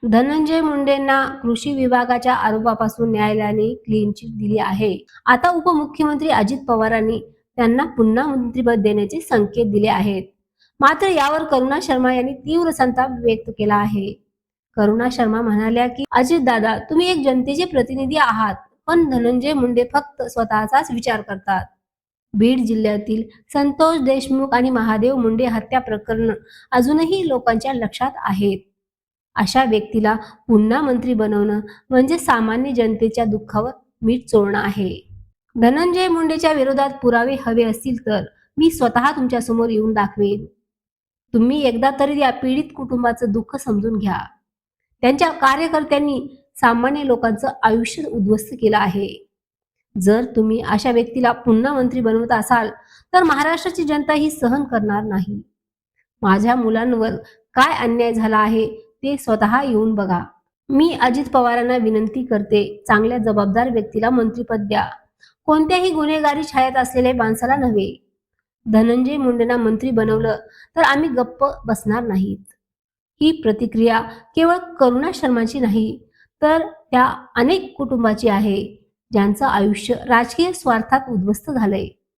धनंजय मुंडेंना कृषी विभागाच्या आरोपापासून न्यायालयाने क्लीन चिट दिली आहे. आता उपमुख्यमंत्री अजित पवारांनी त्यांना पुन्हा मंत्रिपद देण्याचे संकेत दिले आहेत. मात्र यावर करुणा शर्मा यांनी तीव्र संताप व्यक्त केला आहे. करुणा शर्मा म्हणाल्या की अजित दादा, तुम्ही एक जनतेचे प्रतिनिधी आहात, पण धनंजय मुंडे फक्त स्वतःचाच विचार करतात. बीड जिल्ह्यातील संतोष देशमुख आणि महादेव मुंडे हत्या प्रकरण अजूनही लोकांच्या लक्षात आहेत. अशा व्यक्तीला पुन्हा मंत्री बनवणं म्हणजे सामान्य जनतेच्या दुःखावर मीठ चोळणं आहे. धनंजय मुंडेच्या विरोधात पुरावे हवे असतील तर मी स्वतः तुमच्या समोर येऊन दाखवेन. तुम्ही एकदा तरी या पीडित कुटुंबाचं दुःख समजून घ्या. त्यांच्या कार्यकर्त्यांनी सामान्य लोकांचं आयुष्य उद्ध्वस्त केलं आहे. जर तुम्ही अशा व्यक्तीला पुन्हा मंत्री बनवत असाल तर महाराष्ट्राची जनता ही सहन करणार नाही. माझ्या मुलांवर काय अन्याय झाला आहे ते स्वतः येऊन बघा. मी अजित पवारांना विनंती करते, चांगल्या जबाबदार व्यक्तीला मंत्रिपद द्या, कोणत्याही गुन्हेगारी छायात असलेल्या माणसाला नव्हे. धनंजय मुंडेंना मंत्री बनवलं तर आम्ही गप्प बसणार नाहीत. ही प्रतिक्रिया केवळ करुणा शर्माची नाही, तर त्या अनेक कुटुंबाची आहे ज्यांचं आयुष्य राजकीय स्वार्थात उद्ध्वस्त झालंय.